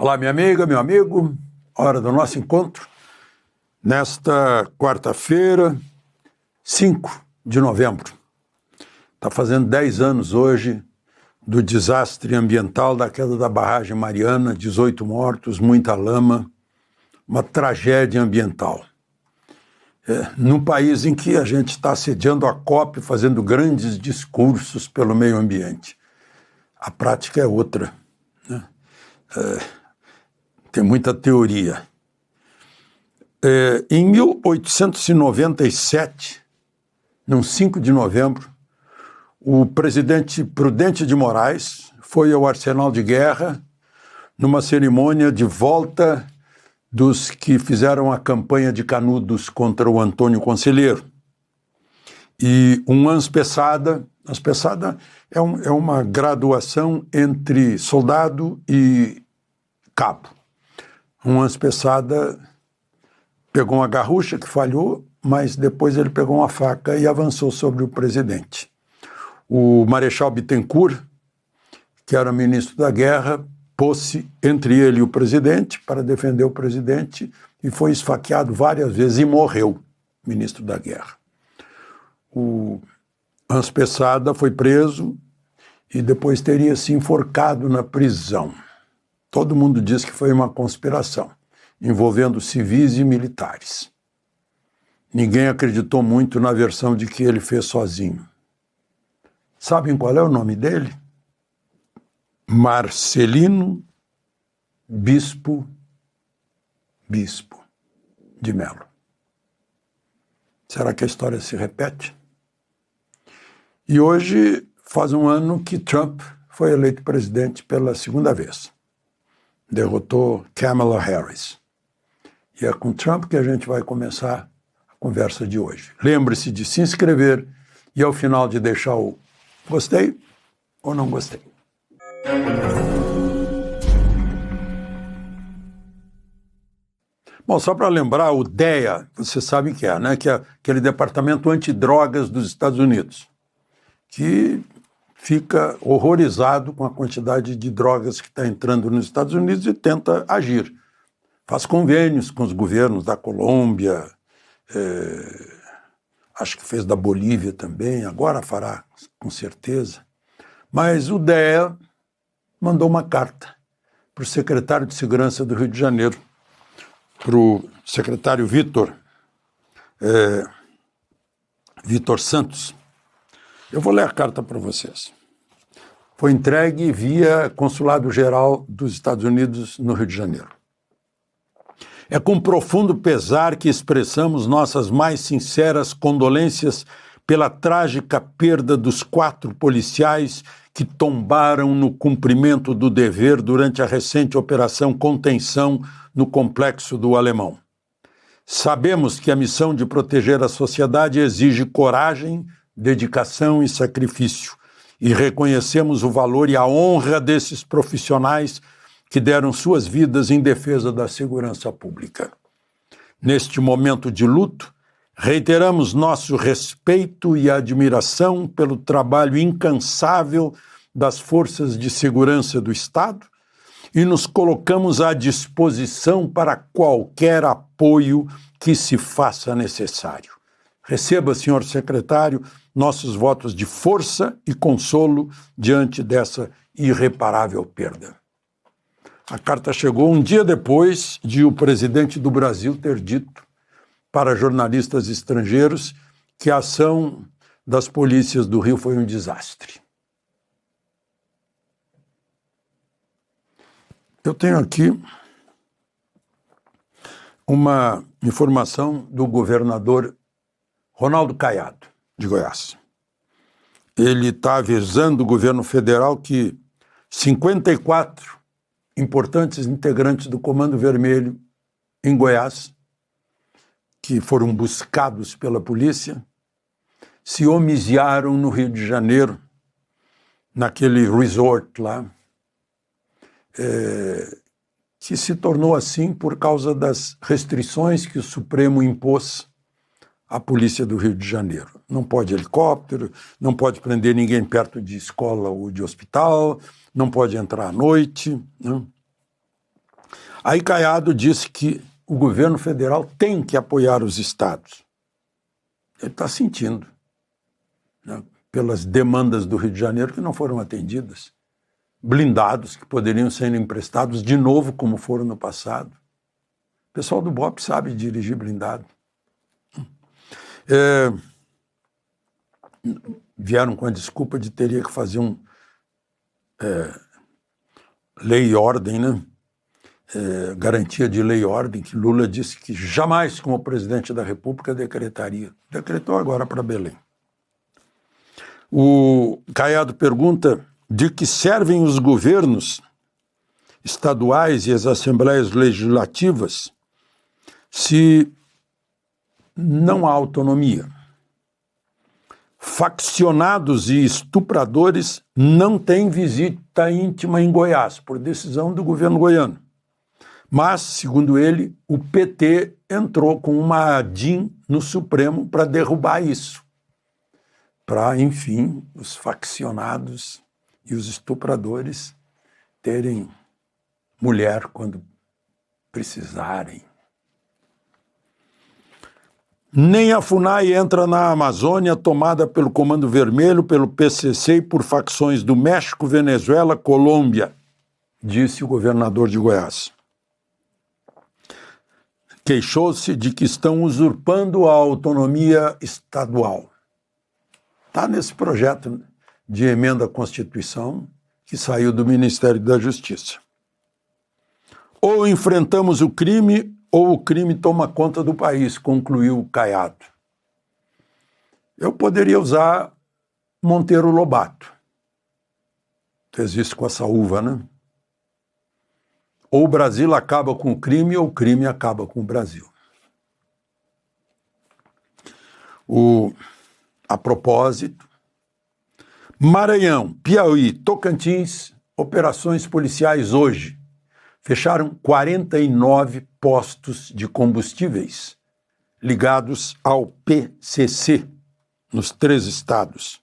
Olá, minha amiga, meu amigo, hora do nosso encontro. Nesta quarta-feira, 5 de novembro. Está fazendo 10 anos hoje do desastre ambiental da queda da barragem Mariana, 18 mortos, muita lama, uma tragédia ambiental. Num país em que a gente está sediando a COP, fazendo grandes discursos pelo meio ambiente. A prática é outra, né? Tem muita teoria. Em 1897, no 5 de novembro, o presidente Prudente de Moraes foi ao Arsenal de Guerra numa cerimônia de volta dos que fizeram a campanha de Canudos contra o Antônio Conselheiro. E um anspessada é uma graduação entre soldado e cabo. Um anspessada pegou uma garrucha que falhou, mas depois ele pegou uma faca e avançou sobre o presidente. O Marechal Bittencourt, que era ministro da Guerra, pôs-se entre ele e o presidente para defender o presidente e foi esfaqueado várias vezes e morreu, ministro da Guerra. O anspessada foi preso e depois teria se enforcado na prisão. Todo mundo diz que foi uma conspiração envolvendo civis e militares. Ninguém acreditou muito na versão de que ele fez sozinho. Sabem qual é o nome dele? Marcelino Bispo de Mello. Será que a história se repete? E hoje faz um ano que Trump foi eleito presidente pela segunda vez. Derrotou Kamala Harris. E é com Trump que a gente vai começar a conversa de hoje. Lembre-se de se inscrever e ao final de deixar o gostei ou não gostei. Bom, só para lembrar, o DEA, você sabe que é, né? Que é aquele departamento antidrogas dos Estados Unidos, que fica horrorizado com a quantidade de drogas que está entrando nos Estados Unidos e tenta agir. Faz convênios com os governos da Colômbia, acho que fez da Bolívia também, agora fará com certeza. Mas o DEA mandou uma carta para o secretário de Segurança do Rio de Janeiro, para o secretário Vitor Santos. Eu vou ler a carta para vocês. Foi entregue via Consulado-Geral dos Estados Unidos no Rio de Janeiro. É com profundo pesar que expressamos nossas mais sinceras condolências pela trágica perda dos 4 policiais que tombaram no cumprimento do dever durante a recente Operação Contenção no Complexo do Alemão. Sabemos que a missão de proteger a sociedade exige coragem, dedicação e sacrifício, e reconhecemos o valor e a honra desses profissionais que deram suas vidas em defesa da segurança pública. Neste momento de luto, reiteramos nosso respeito e admiração pelo trabalho incansável das forças de segurança do Estado e nos colocamos à disposição para qualquer apoio que se faça necessário. Receba, senhor secretário, nossos votos de força e consolo diante dessa irreparável perda. A carta chegou um dia depois de o presidente do Brasil ter dito para jornalistas estrangeiros que a ação das polícias do Rio foi um desastre. Eu tenho aqui uma informação do governador Ronaldo Caiado, de Goiás. Ele está avisando o governo federal que 54 importantes integrantes do Comando Vermelho em Goiás, que foram buscados pela polícia, se homiziaram no Rio de Janeiro, naquele resort lá, que se tornou assim por causa das restrições que o Supremo impôs à polícia do Rio de Janeiro. Não pode helicóptero, não pode prender ninguém perto de escola ou de hospital, não pode entrar à noite, né? Aí Caiado disse que o governo federal tem que apoiar os estados. Ele está sentindo, né, pelas demandas do Rio de Janeiro que não foram atendidas, blindados que poderiam ser emprestados de novo como foram no passado. O pessoal do BOP sabe dirigir blindado. Vieram com a desculpa de teria que fazer lei e ordem, né? Garantia de lei e ordem, que Lula disse que jamais, como presidente da República, decretaria. Decretou agora para Belém. O Caiado pergunta de que servem os governos estaduais e as assembleias legislativas se não há autonomia. Faccionados e estupradores não têm visita íntima em Goiás, por decisão do governo goiano. Mas, segundo ele, o PT entrou com uma ADIM no Supremo para derrubar isso. Para, enfim, os faccionados e os estupradores terem mulher quando precisarem. Nem a FUNAI entra na Amazônia, tomada pelo Comando Vermelho, pelo PCC e por facções do México, Venezuela, Colômbia, disse o governador de Goiás. Queixou-se de que estão usurpando a autonomia estadual. Está nesse projeto de emenda à Constituição que saiu do Ministério da Justiça. Ou enfrentamos o crime ou o crime toma conta do país, concluiu Caiado. Eu poderia usar Monteiro Lobato. Fez isso com a saúva, né? Ou o Brasil acaba com o crime, ou o crime acaba com o Brasil. A propósito, Maranhão, Piauí, Tocantins, operações policiais hoje. Fecharam 49 postos de combustíveis ligados ao PCC nos 3 estados.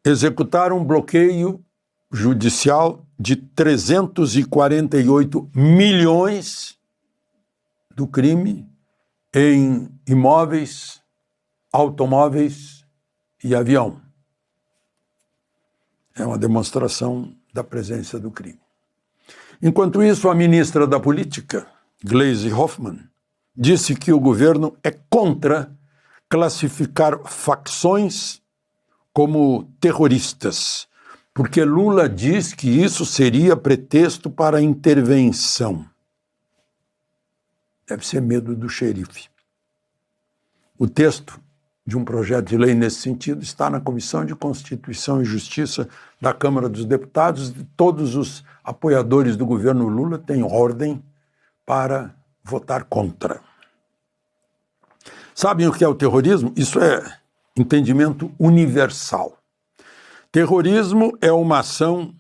Executaram um bloqueio judicial de 348 milhões do crime em imóveis, automóveis e avião. É uma demonstração da presença do crime. Enquanto isso, a ministra da Política, Gleisi Hoffmann, disse que o governo é contra classificar facções como terroristas, porque Lula diz que isso seria pretexto para intervenção. Deve ser medo do xerife. O texto de um projeto de lei nesse sentido está na Comissão de Constituição e Justiça da Câmara dos Deputados e todos os apoiadores do governo Lula têm ordem para votar contra. Sabem o que é o terrorismo? Isso é entendimento universal. Terrorismo é uma ação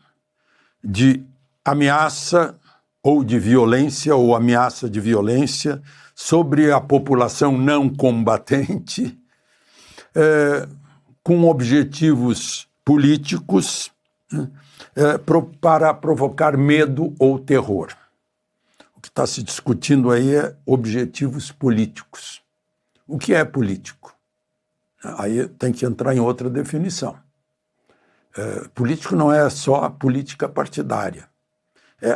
de ameaça ou de violência ou ameaça de violência sobre a população não combatente, com objetivos políticos, para provocar medo ou terror. O que está se discutindo aí é objetivos políticos. O que é político? Aí tem que entrar em outra definição. Político não é só a política partidária.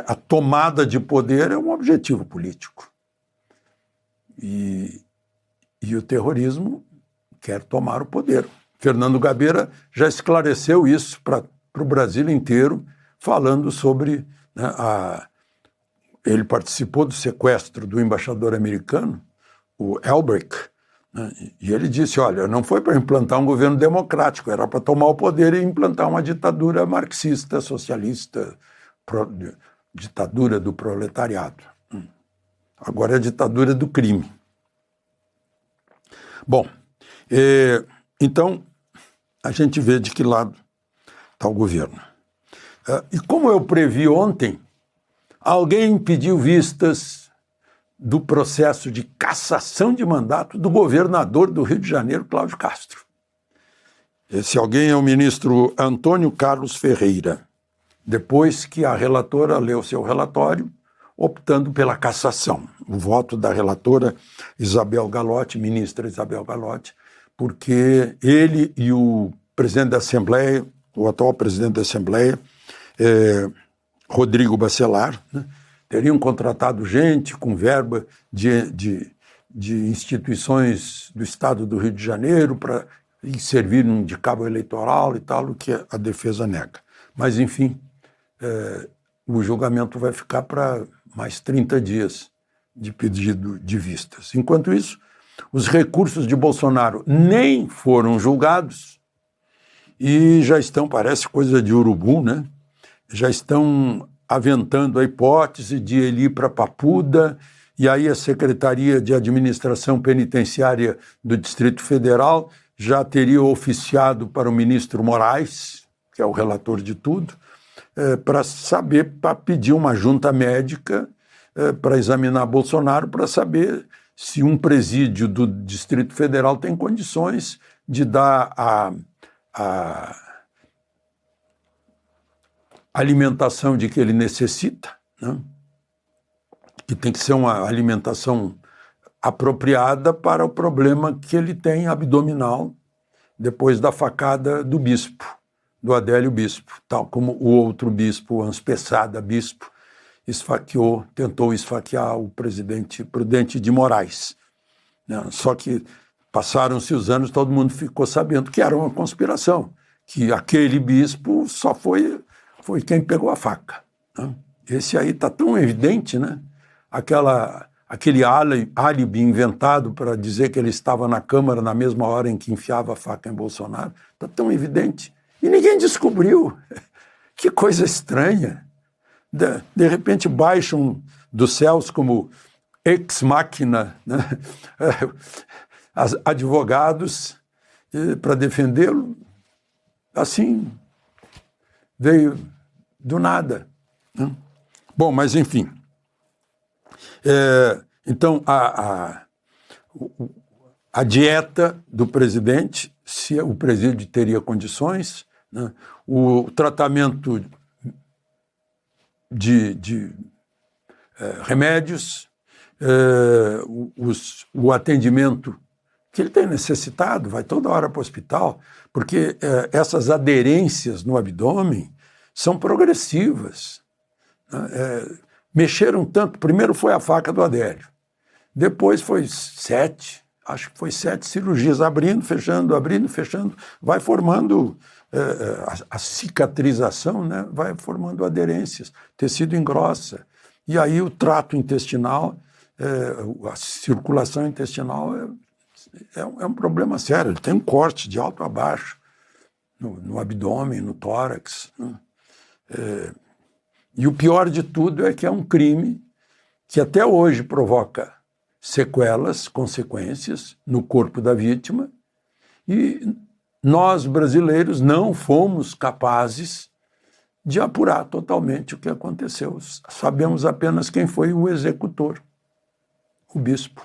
A tomada de poder é um objetivo político. E o terrorismo quer tomar o poder. Fernando Gabeira já esclareceu isso para o Brasil inteiro, falando sobre, né, ele participou do sequestro do embaixador americano, o Albrecht, né, e ele disse, olha, não foi para implantar um governo democrático, era para tomar o poder e implantar uma ditadura marxista, socialista, ditadura do proletariado. Agora é a ditadura do crime. Bom, então a gente vê de que lado está o governo. E como eu previ ontem, alguém pediu vistas do processo de cassação de mandato do governador do Rio de Janeiro, Cláudio Castro. Esse alguém é o ministro Antônio Carlos Ferreira. Depois que a relatora leu seu relatório, optando pela cassação. O voto da relatora Isabel Galotti, ministra Isabel Galotti, porque ele e o presidente da Assembleia, o atual presidente da Assembleia, Rodrigo Bacelar, né, teriam contratado gente com verba de instituições do Estado do Rio de Janeiro para servir de cabo eleitoral e tal, o que a defesa nega. Mas, enfim, o julgamento vai ficar para mais 30 dias de pedido de vistas. Enquanto isso, os recursos de Bolsonaro nem foram julgados e já estão, parece coisa de urubu, né? Já estão aventando a hipótese de ele ir para Papuda, e aí a Secretaria de Administração Penitenciária do Distrito Federal já teria oficiado para o ministro Moraes, que é o relator de tudo, para pedir uma junta médica para examinar Bolsonaro, para saber se um presídio do Distrito Federal tem condições de dar a alimentação de que ele necessita, né? Que tem que ser uma alimentação apropriada para o problema que ele tem abdominal depois da facada do bispo, do Adélio Bispo, tal como o outro bispo, Anspessada Bispo, tentou esfaquear o presidente Prudente de Moraes, né? Só que passaram-se os anos, todo mundo ficou sabendo que era uma conspiração, que aquele bispo só foi quem pegou a faca, né? Esse aí está tão evidente, né? Aquele álibi inventado para dizer que ele estava na Câmara na mesma hora em que enfiava a faca em Bolsonaro, está tão evidente. E ninguém descobriu. Que coisa estranha. De repente baixam dos céus como ex machina, né? Advogados para defendê-lo. Assim, veio do nada, né? Bom, mas enfim. Então, a dieta do presidente, se o presídio teria condições, né? O tratamento de remédios, o atendimento que ele tem necessitado, vai toda hora para o hospital, porque essas aderências no abdômen são progressivas, né? Mexeram tanto, primeiro foi a faca do Adélio, depois foi 7 cirurgias, abrindo, fechando, vai formando a cicatrização, né? Vai formando aderências, tecido engrossa, e aí o trato intestinal, a circulação intestinal é um problema sério, ele tem um corte de alto a baixo, no abdômen, no tórax, né? E o pior de tudo é que é um crime que até hoje provoca sequelas, consequências no corpo da vítima, e nós, brasileiros, não fomos capazes de apurar totalmente o que aconteceu. Sabemos apenas quem foi o executor, o bispo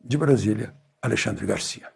de Brasília, Alexandre Garcia.